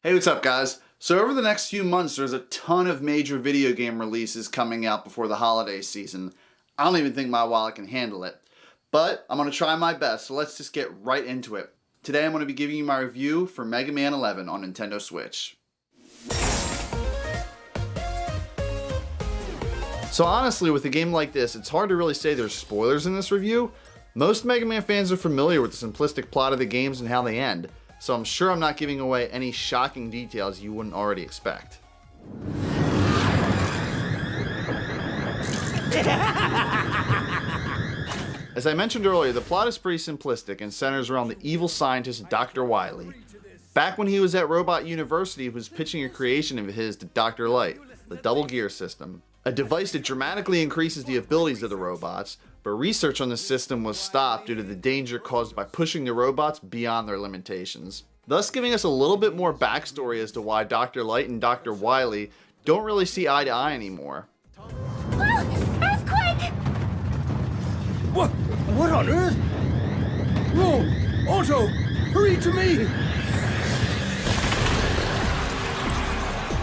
Hey, what's up guys? So over the next few months, there's a ton of major video game releases coming out before the holiday season. I don't even think my wallet can handle it. But I'm going to try my best, so let's just get right into it. Today I'm going to be giving you my review for Megaman 11 on Nintendo Switch. So honestly, with a game like this, it's hard to really say there's spoilers in this review. Most Mega Man fans are familiar with the simplistic plot of the games and how they end. So I'm sure I'm not giving away any shocking details you wouldn't already expect. As I mentioned earlier, the plot is pretty simplistic and centers around the evil scientist Dr. Wily. Back when he was at Robot University, he was pitching a creation of his to Dr. Light, the double gear system. A device that dramatically increases the abilities of the robots, but research on the system was stopped due to the danger caused by pushing the robots beyond their limitations, thus giving us a little bit more backstory as to why Dr. Light and Dr. Wily don't really see eye to eye anymore. Earthquake! What on earth? Whoa! Otto! Hurry to me!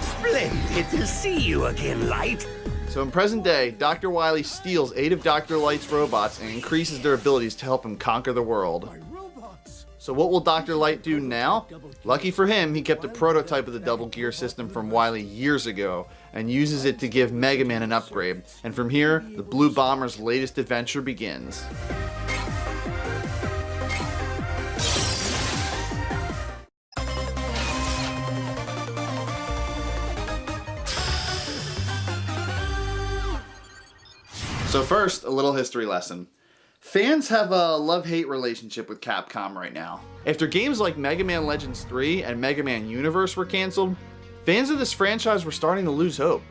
Splendid to see you again, Light. So in present day, Dr. Wily steals 8 of Dr. Light's robots and increases their abilities to help him conquer the world. So what will Dr. Light do now? Lucky for him, he kept a prototype of the double gear system from Wily years ago and uses it to give Mega Man an upgrade. And from here, the Blue Bomber's latest adventure begins. So first, a little history lesson. Fans have a love-hate relationship with Capcom right now. After games like Mega Man Legends 3 and Mega Man Universe were canceled, fans of this franchise were starting to lose hope.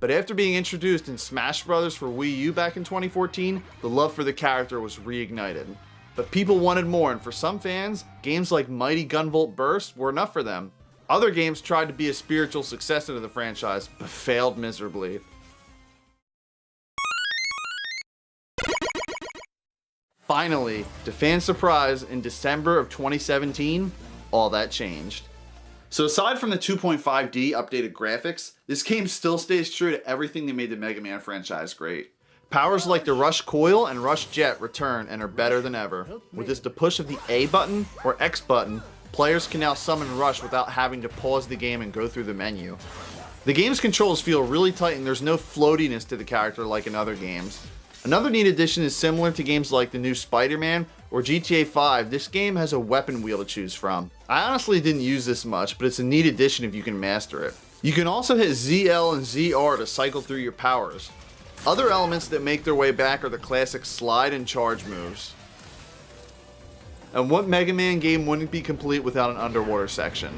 But after being introduced in Smash Bros. For Wii U back in 2014, the love for the character was reignited. But people wanted more, and for some fans, games like Mighty Gunvolt Burst were enough for them. Other games tried to be a spiritual successor to the franchise, but failed miserably. Finally, to fans' surprise, in December of 2017, all that changed. So aside from the 2.5D updated graphics, this game still stays true to everything that made the Mega Man franchise great. Powers like the Rush Coil and Rush Jet return and are better than ever. With just the push of the A button or X button, players can now summon Rush without having to pause the game and go through the menu. The game's controls feel really tight and there's no floatiness to the character like in other games. Another neat addition is similar to games like the new Spider-Man or GTA 5, this game has a weapon wheel to choose from. I honestly didn't use this much, but it's a neat addition if you can master it. You can also hit ZL and ZR to cycle through your powers. Other elements that make their way back are the classic slide and charge moves. And what Mega Man game wouldn't be complete without an underwater section?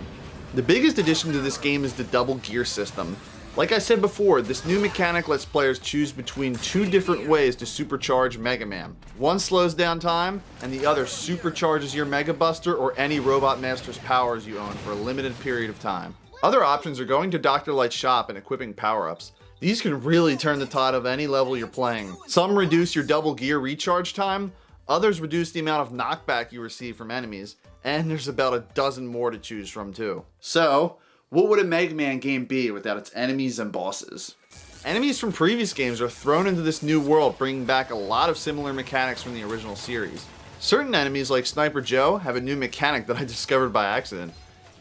The biggest addition to this game is the double gear system. Like I said before, this new mechanic lets players choose between 2 different ways to supercharge Mega Man. One slows down time, and the other supercharges your Mega Buster or any Robot Master's powers you own for a limited period of time. Other options are going to Dr. Light's shop and equipping power-ups. These can really turn the tide of any level you're playing. Some reduce your double gear recharge time, others reduce the amount of knockback you receive from enemies, and there's about a dozen more to choose from too. So, what would a Mega Man game be without its enemies and bosses? Enemies from previous games are thrown into this new world, bringing back a lot of similar mechanics from the original series. Certain enemies like Sniper Joe have a new mechanic that I discovered by accident.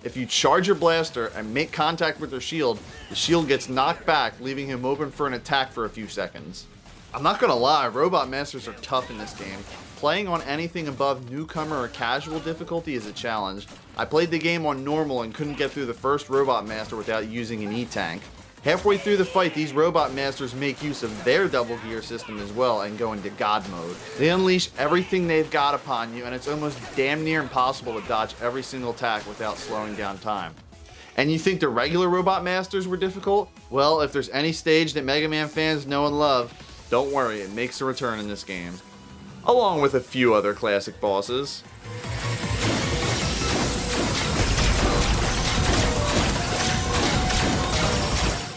If you charge your blaster and make contact with their shield, the shield gets knocked back, leaving him open for an attack for a few seconds. I'm not gonna lie, Robot Masters are tough in this game. Playing on anything above newcomer or casual difficulty is a challenge. I played the game on normal and couldn't get through the first Robot Master without using an E-Tank. Halfway through the fight, these Robot Masters make use of their double gear system as well and go into God mode. They unleash everything they've got upon you, and it's almost damn near impossible to dodge every single attack without slowing down time. And you think the regular Robot Masters were difficult? Well, if there's any stage that Mega Man fans know and love, don't worry, it makes a return in this game. Along with a few other classic bosses.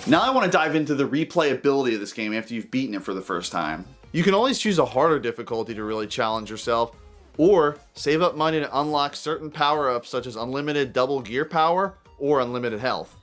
Now I want to dive into the replayability of this game after you've beaten it for the first time. You can always choose a harder difficulty to really challenge yourself, or save up money to unlock certain power-ups such as unlimited double gear power or unlimited health.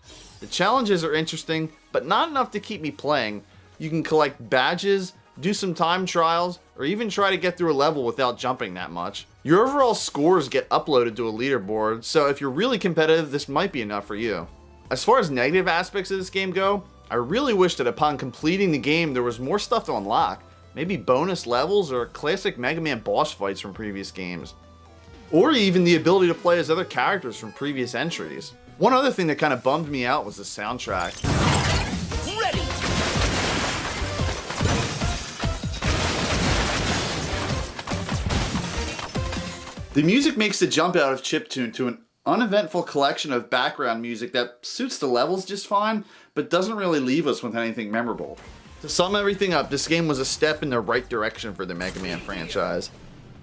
The challenges are interesting, but not enough to keep me playing. You can collect badges, do some time trials, or even try to get through a level without jumping that much. Your overall scores get uploaded to a leaderboard, so if you're really competitive, this might be enough for you. As far as negative aspects of this game go, I really wish that upon completing the game there was more stuff to unlock. Maybe bonus levels or classic Megaman boss fights from previous games. Or even the ability to play as other characters from previous entries. One other thing that kind of bummed me out was the soundtrack. Ready! The music makes the jump out of chiptune to an uneventful collection of background music that suits the levels just fine, but doesn't really leave us with anything memorable. To sum everything up, this game was a step in the right direction for the Mega Man franchise.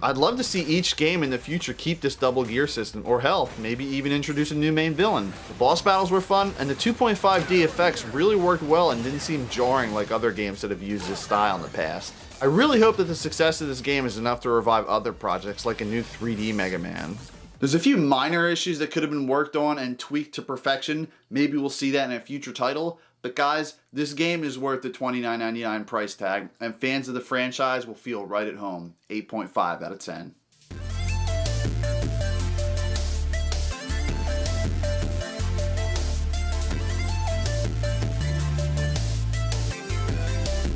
I'd love to see each game in the future keep this double gear system, or hell, maybe even introduce a new main villain. The boss battles were fun, and the 2.5D effects really worked well and didn't seem jarring like other games that have used this style in the past. I really hope that the success of this game is enough to revive other projects like a new 3D Mega Man. There's a few minor issues that could have been worked on and tweaked to perfection. Maybe we'll see that in a future title. But guys, this game is worth the $29.99 price tag, and fans of the franchise will feel right at home. 8.5 out of 10.